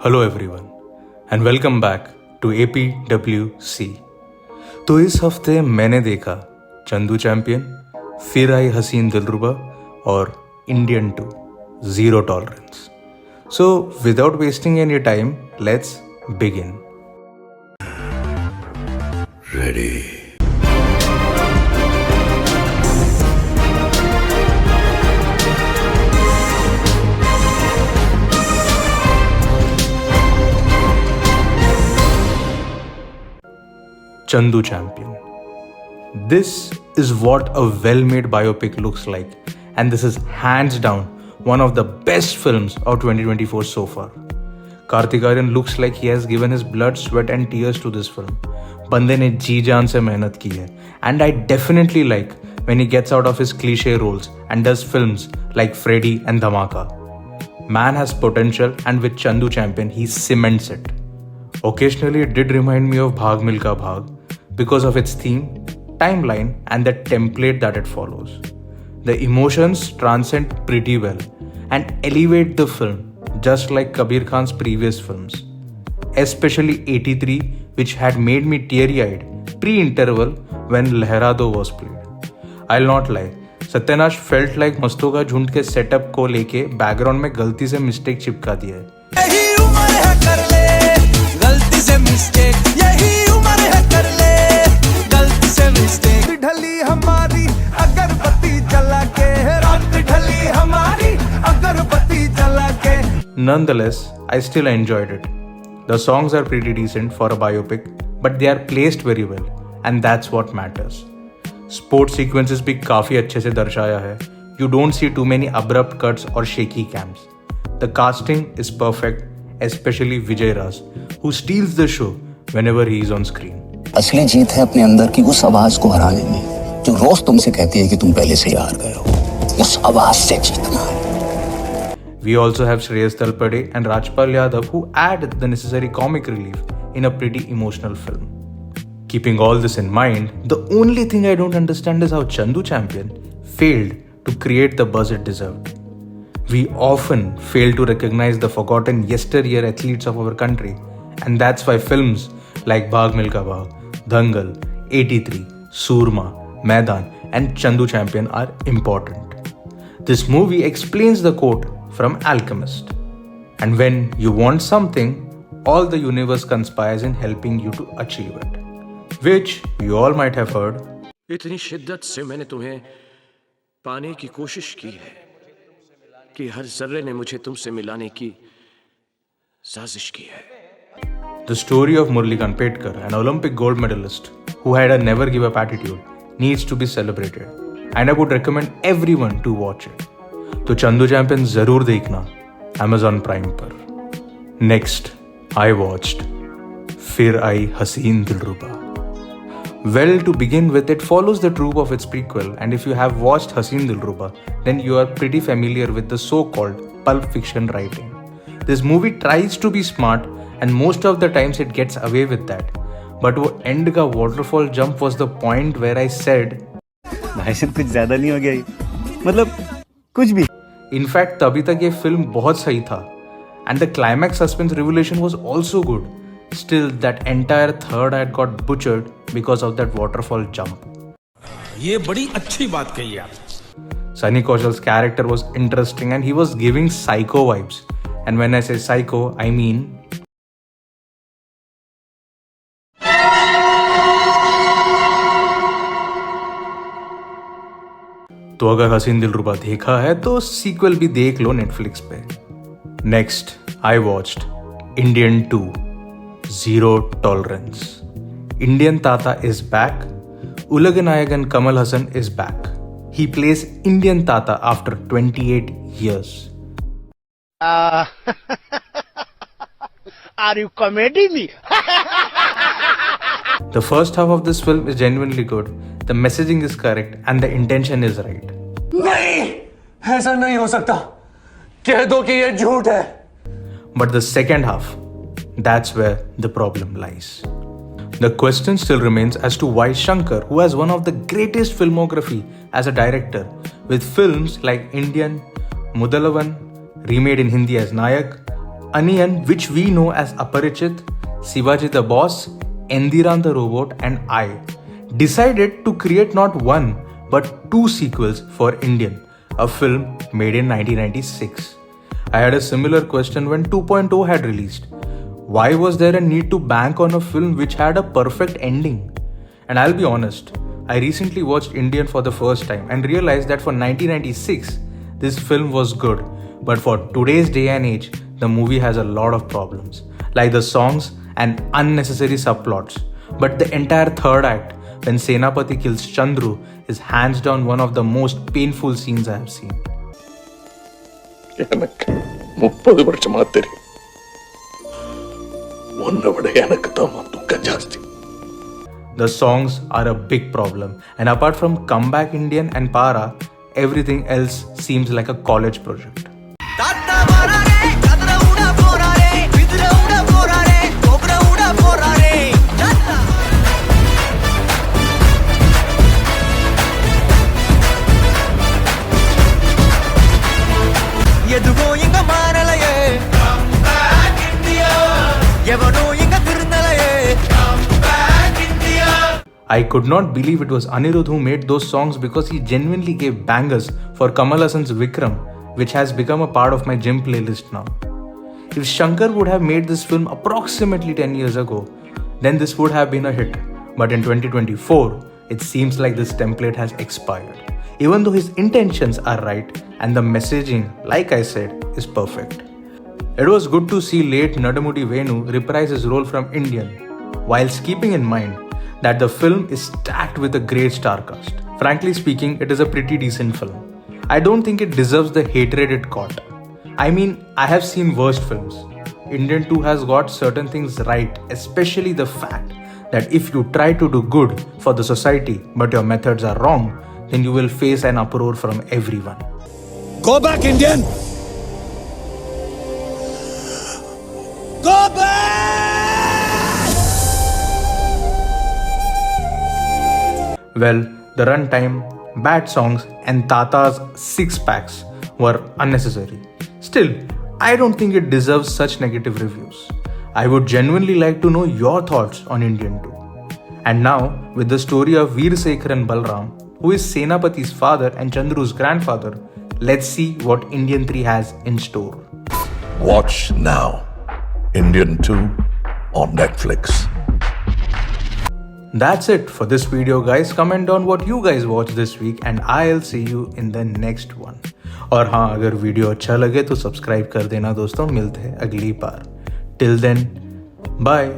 Hello everyone and welcome back to APWC। तो इस हफ्ते मैंने देखा चंदू चैंपियन, फिर आई हसीन दिलरुबा और Indian 2 zero tolerance. So without wasting any time let's begin. Ready. Chandu Champion. This is what a well-made biopic looks like, and this is hands down one of the best films of 2024 so far. Karthik Aaryan looks like he has given his blood, sweat and tears to this film. बंदे ने जी जान से मेहनत की है, and I definitely like when he gets out of his cliche roles and does films like Freddy and Dhamaka. Man has potential, and with Chandu Champion he cements it. Occasionally it did remind me of Bhag Milka Bhag because of its theme, timeline and the template that it follows. The emotions transcend pretty well and elevate the film just like Kabir Khan's previous films. Especially 83, which had made me teary-eyed pre-interval when Lehra Do was played. I'll not lie, सत्यनाश felt like मस्तों का झुंड के setup को लेके background में गलती से mistake चिपका दिया है। यही उम्र है कर ले गलती से मिस्टेक ढली हमारी अगरबत्ती जला के रात ढली हमारी अगरबत्ती जला के। Nonetheless, I still enjoyed it. The songs are pretty decent for a biopic, but they are placed very well, and that's what matters. Sports sequences भी काफी अच्छे से दर्शाया है. You don't see too many abrupt cuts or shaky cams. The casting is perfect, especially Vijay Raj, who steals the show whenever he is on screen. असली जीत है अपने अंदर की उस आवाज को हराने में जो रोज तुमसे कहती है कि तुम पहले से ही हार गए हो। उस आवाज से जीतना है। We also have Shreyas Talpade and Rajpal Yadav who add the necessary comic relief in a pretty emotional film. Keeping all this in mind, the only thing I don't understand is how Chandu Champion failed to create the buzz it deserved. We often fail to recognize the forgotten yesteryear athletes of our country, and that's why films like Bhag Milka Bhag, Dangal, 83, Surma, Maidan and Chandu Champion are important. This movie explains the quote from Alchemist. And when you want something, all the universe conspires in helping you to achieve it. Which you all might have heard. इतनी शिद्दत से मैंने तुम्हें पाने की कोशिश की है कि हर जर्रे ने मुझे तुमसे मिलाने की साजिश की है। The story of Murlikant Petkar, an Olympic gold medalist who had a never give up attitude, needs to be celebrated, and I would recommend everyone to watch it. तो चंदू चैंपियन जरूर देखना Amazon Prime पर। Next, I watched फिर आई हसीन दिलरुबा. Well, to begin with, it follows the trope of its prequel, and if you have watched Hasseen Dillruba, then you are pretty familiar with the so-called pulp fiction writing. This movie tries to be smart, and most of the times it gets away with that. But वो end का waterfall jump was the point where I said, भाई साहब कुछ ज़्यादा नहीं हो गया ये? मतलब कुछ भी. In fact, तभी तक ये फिल्म बहुत सही था, and the climax suspense revelation was also good. Still, that entire third act got butchered because of that waterfall jump. ये बड़ी अच्छी बात कही आप। Sunny Kaushal's character was interesting and he was giving psycho vibes. And when I say psycho, I mean तो अगर हसीन दिलरुबा देखा है तो सीक्वल भी देख लो नेटफ्लिक्स पे। Next, I watched Indian 2 zero tolerance. Indian Tata is back. Ulaganayagan Kamal Hassan is back. He plays Indian Tata after 28 years. Are you comedy me? The first half of this film is genuinely good. The messaging is correct and the intention is right. नहीं, ऐसा नहीं हो सकता। कह दो कि ये झूठ है। But the second half, that's where the problem lies. The question still remains as to why Shankar, who has one of the greatest filmography as a director, with films like Indian, Mudalavan, remade in Hindi as Nayak, Onion, which we know as Aparichit, Shivaji the Boss, Endiran the Robot, and I, decided to create not one but two sequels for Indian, a film made in 1996. I had a similar question when 2.0 had released. Why was there a need to bank on a film which had a perfect ending? And I'll be honest, I recently watched Indian for the first time and realized that for 1996, this film was good. But for today's day and age, the movie has a lot of problems, like the songs and unnecessary subplots. But the entire third act, when Senapati kills Chandru, is hands down one of the most painful scenes I have seen. எனக்கு 30 வருஷமா தெரியும். உன்னை விட எனக்கு தான் துக்கம் ஜாஸ்தி. The songs are a big problem, and apart from Comeback Indian and Para, everything else seems like a college project. I could not believe it was Anirudh who made those songs because he genuinely gave bangers for Kamal Hassan's Vikram, which has become a part of my gym playlist now. If Shankar would have made this film approximately 10 years ago, then this would have been a hit. But in 2024, it seems like this template has expired. Even though his intentions are right and the messaging, like I said, is perfect. It was good to see late Nadamudi Venu reprise his role from Indian, whilst keeping in mind that the film is stacked with a great star cast. Frankly speaking, it is a pretty decent film. I don't think it deserves the hatred it got. I mean, I have seen worse films. Indian 2 has got certain things right, especially the fact that if you try to do good for the society but your methods are wrong, then you will face an uproar from everyone. Go back, Indian! Go back! Well, the runtime, bad songs, and Tata's 6-packs were unnecessary. Still, I don't think it deserves such negative reviews. I would genuinely like to know your thoughts on Indian 2. And now, with the story of Veer Sekhar and Balram, who is Senapati's father and Chandru's grandfather, let's see what Indian 3 has in store. Watch now. Indian 2 on Netflix. That's it for this video, guys. Comment on what you guys watched this week and I'll see you in the next one. और हाँ, अगर video अच्छा लगे तो subscribe कर देना दोस्तों. मिलते हैं अगली बार. Till then, bye.